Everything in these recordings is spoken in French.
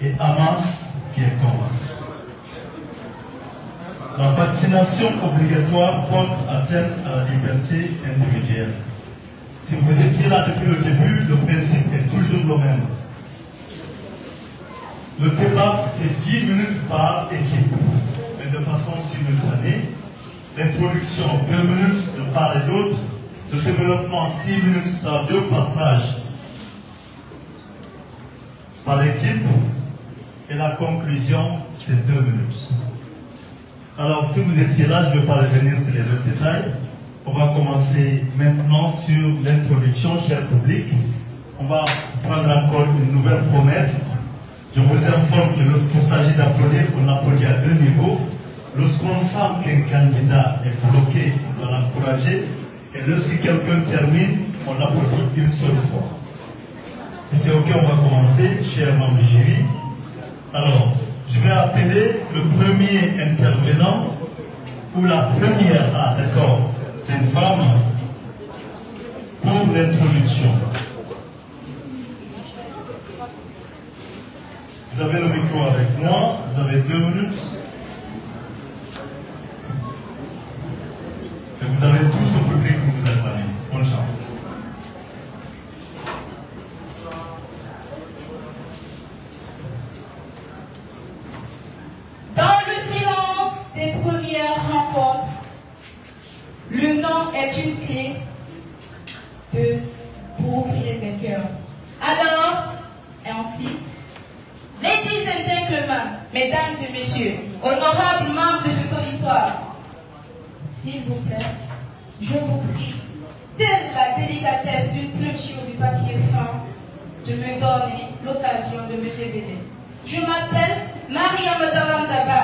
et Hamas qui est contre. La vaccination obligatoire porte atteinte à la liberté individuelle. Si vous étiez là depuis le début, le principe est toujours le même. Le débat, c'est 10 minutes par équipe, mais de façon simultanée. L'introduction, 2 minutes de part et d'autre. Le développement, 6 minutes, ça 2 passages par équipe. Et la conclusion, c'est 2 minutes. Alors, si vous étiez là, je ne vais pas revenir sur les autres détails. On va commencer maintenant sur l'introduction, cher public. On va prendre encore une nouvelle promesse. Je vous informe que lorsqu'il s'agit d'applaudir, on applaudit à 2 niveaux. Lorsqu'on sent qu'un candidat est bloqué, on doit l'encourager. Et lorsque quelqu'un termine, on applaudit une seule fois. Si c'est OK, on va commencer, cher membre du jury. Alors, je vais appeler le premier intervenant, ou la première, d'accord, c'est une femme, pour l'introduction. Vous avez le micro avec moi, vous avez 2 minutes. Et vous avez tout ce public que vous acclamez. Bonne chance. Dans le silence des premières rencontres, le nom est une clé pour ouvrir les cœurs. Alors, ainsi, ladies and gentlemen, mesdames et messieurs, honorables membres de ce auditoire, s'il vous plaît, je vous prie, telle la délicatesse d'une plume sur du papier fin, de me donner l'occasion de me révéler. Je m'appelle Maria Madalantaba,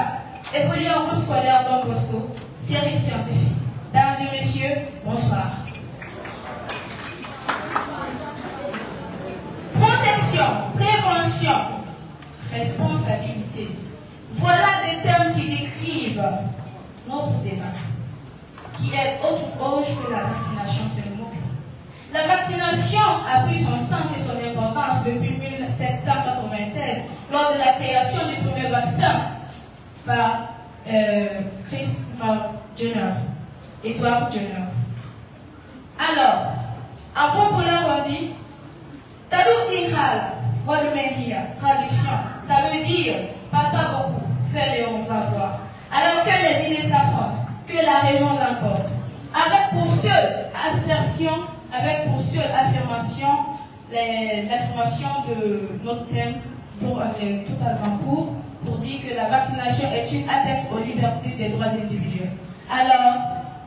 évolue en groupe scolaire Don Bosco, série scientifique. Mesdames et messieurs, bonsoir. Protection, prévention, responsabilité. Voilà des termes qui décrivent notre débat, qui est autre chose que la vaccination, c'est le mot-clé. La vaccination a pris son sens et son importance depuis 1796, lors de la création du premier vaccin par Edward Jenner. Alors, en populaire on dit Talou Inhal, Walmeria, traduction, ça veut dire pas beaucoup, fais-le, on va voir. Alors que les idées s'affrontent, que la région l'emporte. Avec pour seule assertion, avec pour seule affirmation, l'affirmation de notre thème pour tout à grand cours, pour dire que la vaccination est une atteinte aux libertés des droits individuels. Alors,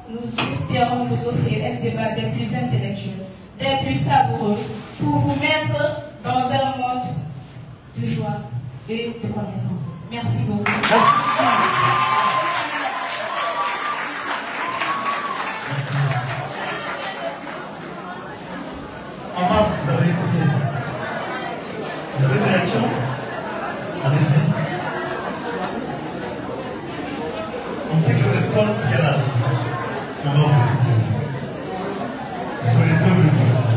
nous espérons vous offrir un débat des plus intellectuels, des plus savoureux, pour vous mettre dans un monde de joie et de connaissance. Merci beaucoup. Merci. Hamas, vous avez écouté. Vous avez des réactions? Allez-y. On sait que vous êtes contre ce qu'elle a dit. On va vous écouter. Vous avez 2 minutes aussi.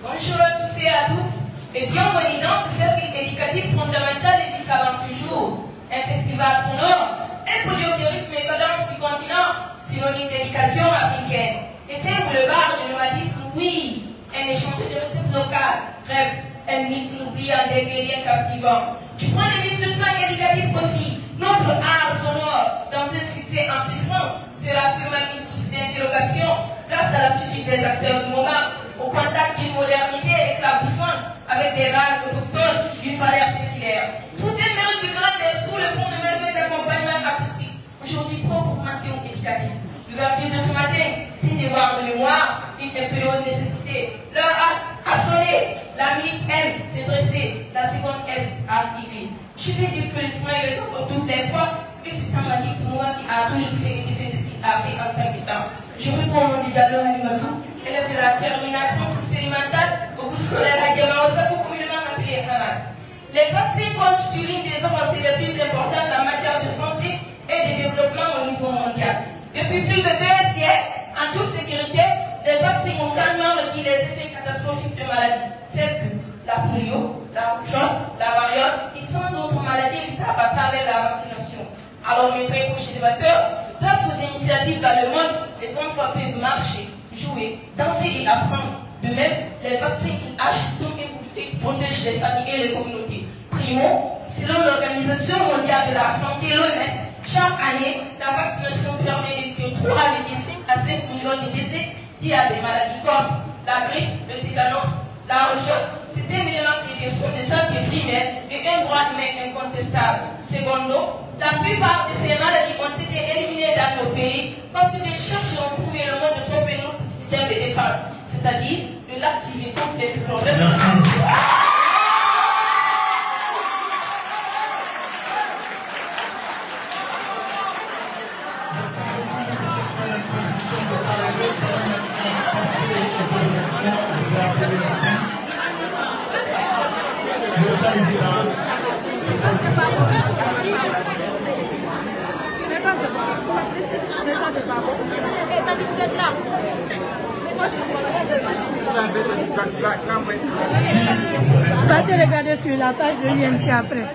Bonjour à tous et à toutes, et bienvenue dans ce cercle éducatif fondamental et du 46 jours, un festival sonore, un podium de rythme et cadence du continent, synonyme d'éducation africaine. Et c'est pour le bar de nomadisme, oui, un échange de recettes locales, bref, un meeting brillant d'ingrédients captivants. Du point de vue structurel éducatif aussi, notre art sonore, dans un succès en puissance, sera sûrement une source d'interrogation grâce à l'aptitude des acteurs du moment, au contact d'une modernité éclaboussante avec des bases autochtones d'une valeur circulaire. Tout est mérite de grandeur sous le fond de merveilleux accompagnement acoustique, aujourd'hui proprement éducatif. L'ouverture de ce matin est un devoir de mémoire, une impérieuse nécessité. Leur a sonné, la minute M s'est dressée, la seconde S a arrivé. Je vais dire que le témoin et les autres toutes les fois, que c'est un magnifique moment qui a toujours fait une défense qu'il a fait en tant qu'état. Je reprends mon leader animation, élève de la terminale sciences expérimentale au groupe scolaire à Diamaosa, communément appelé FANAS. Les vaccins constituent l'une des avancées les plus importantes en matière de santé et de développement Depuis plus de 2 siècles, en toute sécurité, les vaccins ont calmement réduit les effets catastrophiques de maladies, telles que la polio, la rougeole, la variole et tant d'autres maladies évitables à travers la vaccination. Alors, mes très proches débatteurs, grâce aux initiatives dans le monde, les enfants peuvent marcher, jouer, danser et apprendre. De même, les vaccins qui agissent sur l'immunité protègent les familles et les communautés. Primo, selon l'Organisation mondiale de la santé, l'OMS, chaque année, la vaccination permet d'éviter 3 à 5 millions de décès dus à des maladies comme la grippe, le tétanos, la rougeole. C'est des éléments qui sont des santé primaires et un droit humain incontestable. Secondo, la plupart de ces maladies ont été éliminées dans nos pays parce que les chercheurs ont trouvé le mode de tromper notre système de défense, c'est-à-dire de l'activer contre les plus grands risques. Tu vas te regarder sur la page de l'INC après.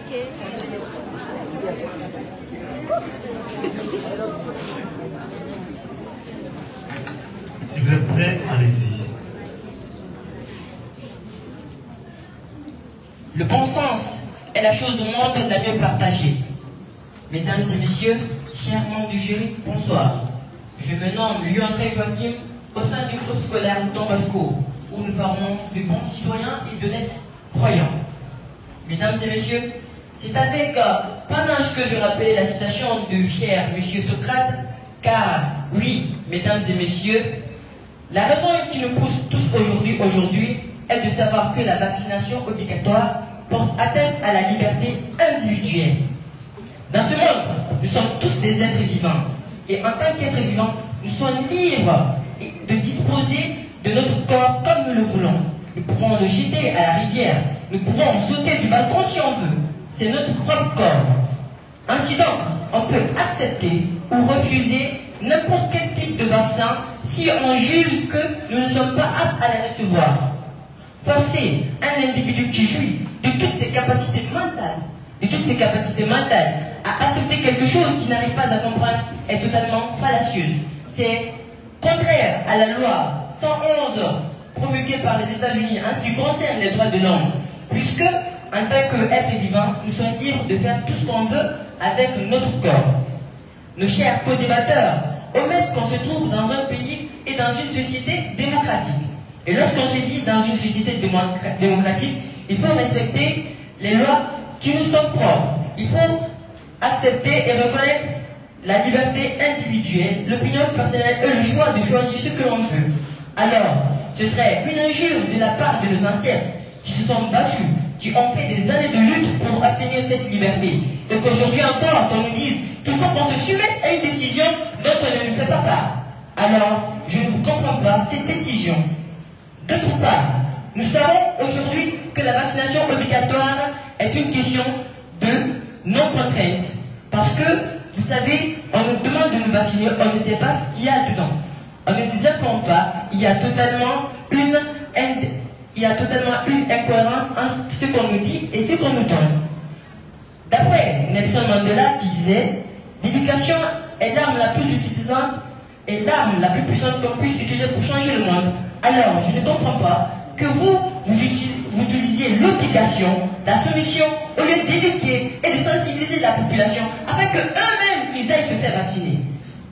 Si vous êtes prêts, allez-y. Le bon sens est la chose au monde la mieux partagée. Mesdames et messieurs, chers membres du jury, bonsoir. Je me nomme Louis-André Joachim au sein du groupe scolaire Don Bosco, où nous formons de bons citoyens et d'honnêtes croyants. Mesdames et messieurs, c'est avec panache que je rappelle la citation de cher monsieur Socrate, car oui, mesdames et messieurs, la raison qui nous pousse tous aujourd'hui est de savoir que la vaccination obligatoire porte atteinte à la liberté individuelle. Dans ce monde, nous sommes tous des êtres vivants. Et en tant qu'êtres vivants, nous sommes libres de disposer de notre corps comme nous le voulons. Nous pouvons le jeter à la rivière. Nous pouvons sauter du balcon si on veut. C'est notre propre corps. Ainsi donc, on peut accepter ou refuser n'importe quel type de vaccin si on juge que nous ne sommes pas aptes à les recevoir. Forcer un individu qui jouit de toutes ses capacités mentales, à accepter quelque chose qu'il n'arrive pas à comprendre est totalement fallacieuse. C'est contraire à la loi 111 promulguée par les États-Unis en ce qui concerne les droits de l'homme, puisque en tant qu'être vivant, nous sommes libres de faire tout ce qu'on veut avec notre corps. Nos chers co-débatteurs omettent qu'on se trouve dans un pays et dans une société démocratique. Et lorsqu'on se dit dans une société démocratique, il faut respecter les lois qui nous sont propres. Il faut accepter et reconnaître la liberté individuelle, l'opinion personnelle et le choix de choisir ce que l'on veut. Alors, ce serait une injure de la part de nos ancêtres qui se sont battus, qui ont fait des années de lutte pour obtenir cette liberté. Et qu'aujourd'hui encore, qu'on nous dise qu'il faut qu'on se soumette à une décision dont on ne nous fait pas part. Alors, je ne vous comprends pas cette décision. D'autre part, nous savons aujourd'hui que la vaccination obligatoire est une question de non-contrainte. Parce que, vous savez, on nous demande de nous vacciner, on ne sait pas ce qu'il y a dedans. On ne nous informe pas, il y a totalement une incohérence entre ce qu'on nous dit et ce qu'on nous donne. D'après Nelson Mandela qui disait, l'éducation est l'arme la plus utilisante et l'arme la plus puissante qu'on puisse utiliser pour changer le monde. Alors, je ne comprends pas que vous utilisiez l'obligation, la soumission, au lieu d'éduquer et de sensibiliser la population afin qu'eux-mêmes, ils aillent se faire vacciner.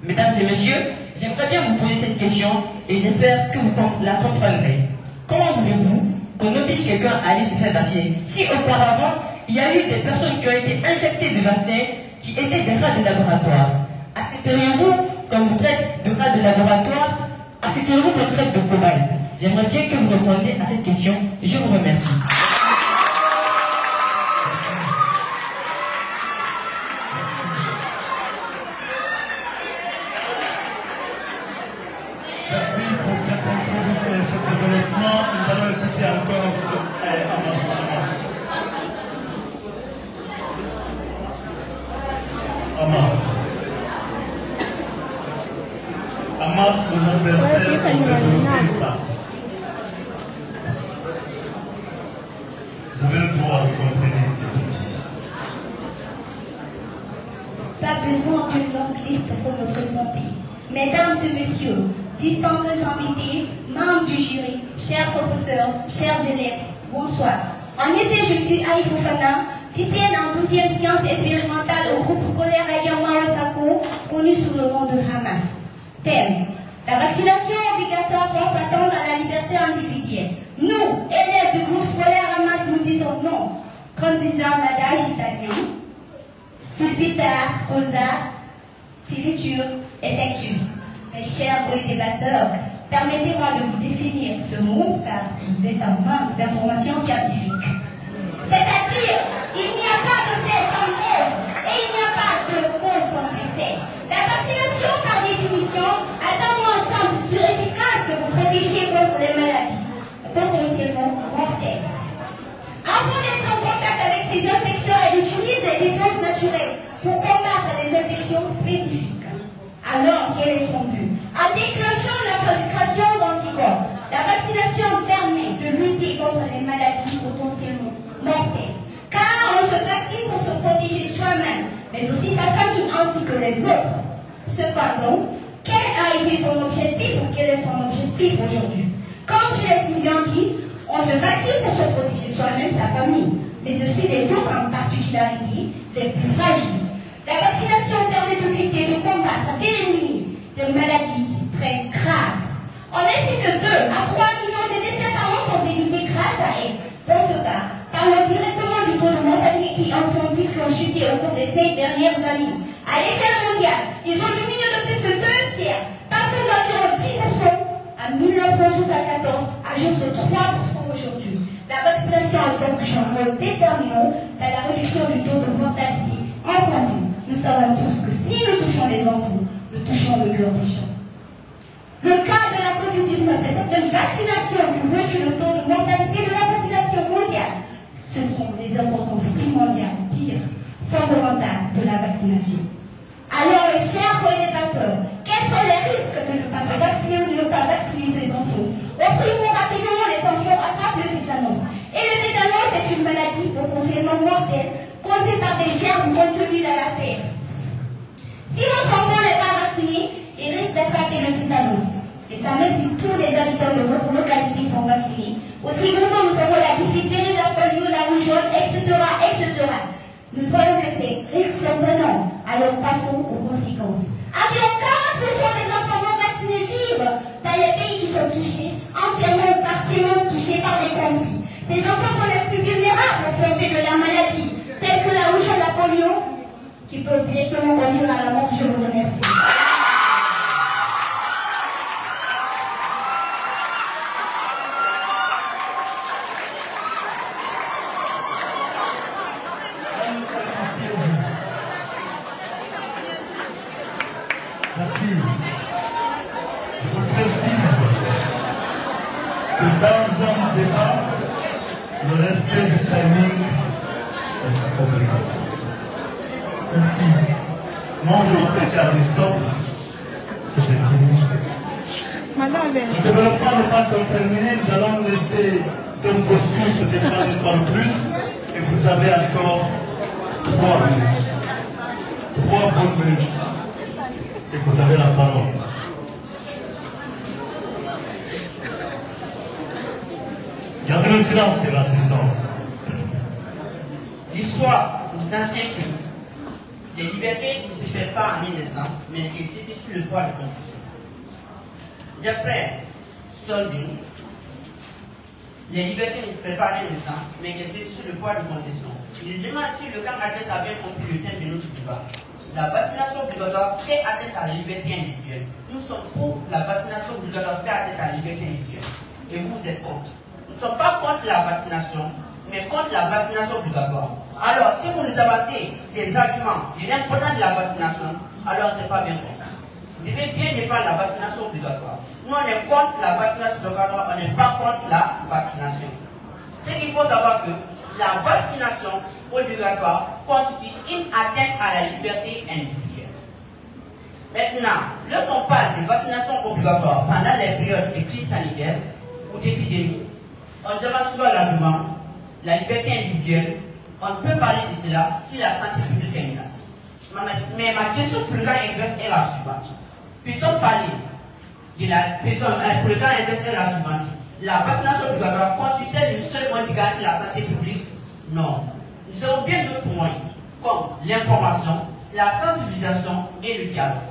Mesdames et messieurs, j'aimerais bien vous poser cette question et j'espère que vous la comprendrez. Comment voulez-vous qu'on oblige quelqu'un à aller se faire vacciner si auparavant, il y a eu des personnes qui ont été injectées de vaccins qui étaient des rats de laboratoire? Accepteriez-vous qu'on vous traite de rats de laboratoire? Accepteriez-vous qu'on vous traite de cobayes? J'aimerais bien que vous répondiez à cette question. Je vous remercie. Merci pour cette entrevue et ce développement. Nous allons écouter encore Amas. Hamas, vos adversaires ont développé une partie. Vous avez le droit de comprendre ces outils. Pas besoin d'une longue liste pour me présenter. Mesdames et messieurs, distingués invités, membres du jury, chers professeurs, chers élèves, bonsoir. En effet, je suis Aïe Fofana, lycéenne en 12e sciences expérimentales au groupe scolaire Ayama Osako, connu sous le nom de Hamas. Thème: la vaccination obligatoire pour attendre à la liberté individuelle. Nous, élèves du groupe scolaire Hamas, nous disons non. Comme disait un adage italien, Sulpitar, Cosa, Tilitur, Effectus. Mes chers débatteurs, permettez-moi de vous définir ce mot car vous êtes un manque d'informations scientifiques. C'est-à-dire, il n'y a pas de fait sans cause et il n'y a pas de cause sans effet. La vaccination, par définition, attend un ensemble efficace de vous protéger contre les maladies potentiellement mortelles. Avant d'être en contact avec ces infections, elle utilise des défenses naturelles pour combattre des infections spécifiques. Alors, quel est son but? En déclenchant la fabrication d'anticorps, la vaccination permet de lutter contre les maladies potentiellement mortelles. Car on se vaccine pour se protéger soi-même, mais aussi sa famille ainsi que les autres. Cependant, quel a été son objectif ou quel est son objectif aujourd'hui? Comme je l'ai si bien dit, on se vaccine pour se protéger soi-même, sa famille, mais aussi les autres en particularité, les plus fragiles. La vaccination permet de lutter, de combattre, d'éliminer des maladies très graves. On estime que 2 à 3 millions de décès par an sont évités grâce à elle. Dans ce cas, parlons directement du taux de mortalité infantile qui ont chuté au cours des 5 dernières années. À l'échelle mondiale, ils ont diminué de plus de 2 tiers, passant d'environ 10% à 1974 à juste 3% aujourd'hui. La vaccination est donc un rôle déterminant dans la réduction du taux de mortalité infantile. Nous savons tous que si nous touchons les enfants, nous touchons le cœur des gens. Le cas de la COVID-19, c'est cette même vaccination qui réduit le taux de mortalité de la population mondiale. Ce sont les importances primordiales, dire, fondamentales de la vaccination. Alors, les chers co-débatteurs, quels sont les risques de ne pas se vacciner ou de ne pas vacciner ces enfants? Opprimons rapidement les enfants attrapent le tétanos. Et le tétanos est une maladie potentiellement mortelle causée par des germes contenus dans la terre. Si votre enfant n'est pas vacciné, il risque d'attraper le tétanos. Et ça même si tous les habitants de votre localité sont vaccinés. Aussi longtemps nous avons la diphtérie, la polio, la rougeole, etc., etc. Nous voyons que ces risques sont venants. Alors passons aux conséquences. Environ 40% des enfants non vaccinés vivent dans les pays qui sont touchés, entièrement ou partiellement touchés par des conflits. Ces enfants sont les plus vulnérables confrontés de la maladie, telles que la rougeole, la polio, qui peuvent directement conduire à la mort. Je vous remercie. Merci. Je vous précise que dans un débat, le respect du timing est obligatoire. Merci. Moi, je m'appelle Charlie Stop. C'était fini. Le développement n'est pas encore terminé. Nous allons laisser Tom Boscu se défendre une fois de plus. Et vous avez encore 3 minutes. 3 bonnes minutes. Et vous avez la parole. Gardez le silence et l'assistance. L'histoire nous enseigne que les libertés ne se font pas en un instant, mais qu'elles s'étaient sous le poids de concession. D'après Stonding, les libertés ne se font pas en un instant, mais qu'elles s'étaient sous le poids de concession. Il demande si le camp adverse a bien compris le thème de notre débat. La vaccination obligatoire fait atteinte à la liberté individuelle. Nous sommes pour la vaccination obligatoire fait atteinte à la liberté individuelle. Et vous êtes contre. Nous ne sommes pas contre la vaccination, mais contre la vaccination obligatoire. Alors, si vous nous avancez des arguments de l'importance de la vaccination, alors ce n'est pas bien contre. Vous devez bien défendre la vaccination obligatoire. Nous, on est contre la vaccination obligatoire, on n'est pas contre la vaccination. C'est qu'il faut savoir que la vaccination obligatoire constitue une atteinte à la liberté individuelle. Maintenant, lorsqu'on parle de vaccination obligatoire pendant les périodes de crise sanitaire ou d'épidémie, on demande souvent l'argument, la liberté individuelle, on ne peut parler de cela si la santé publique est menacée. Mais ma question pour le cas inverse est la suivante. Peut-on parler de pour le cas inverse est la suivante. La vaccination obligatoire constitue le seul moyen de garantir la santé publique? Non. Nous avons bien d'autres moyens, comme l'information, la sensibilisation et le dialogue.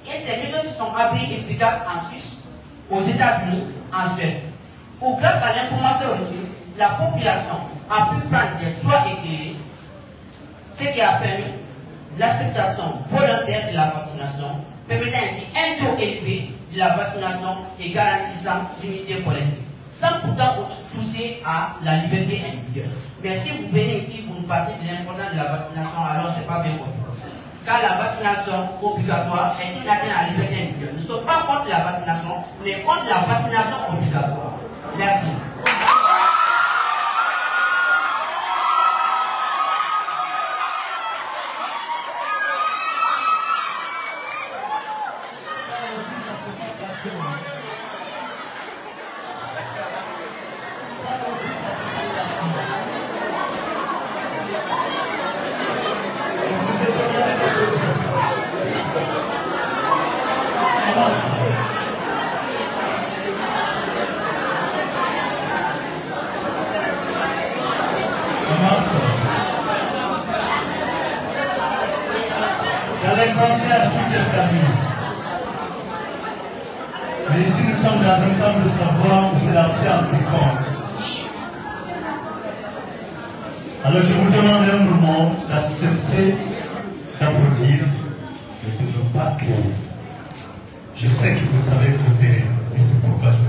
Et ces méthodes se sont avérées efficaces en Suisse, aux États-Unis, en Suède, où grâce à l'information aussi, la population a pu prendre des choix éclairés, ce qui a permis l'acceptation volontaire de la vaccination, permettant ainsi un taux élevé de la vaccination et garantissant l'unité collective, sans pourtant pousser à la liberté individuelle. Mais si vous venez ici pour nous passer de l'importance de la vaccination, alors ce n'est pas bien contre. Car la vaccination obligatoire est une atteinte à la liberté individuelle. Nous ne sommes pas contre la vaccination, mais contre la vaccination obligatoire. Merci. Dans les concerts, tout est permis. Mais ici, nous sommes dans un temps de savoir où c'est la science qui compte. Alors, je vous demande un moment d'accepter d'applaudir et de ne pas crier. Je sais que vous savez coopérer, et c'est pourquoi je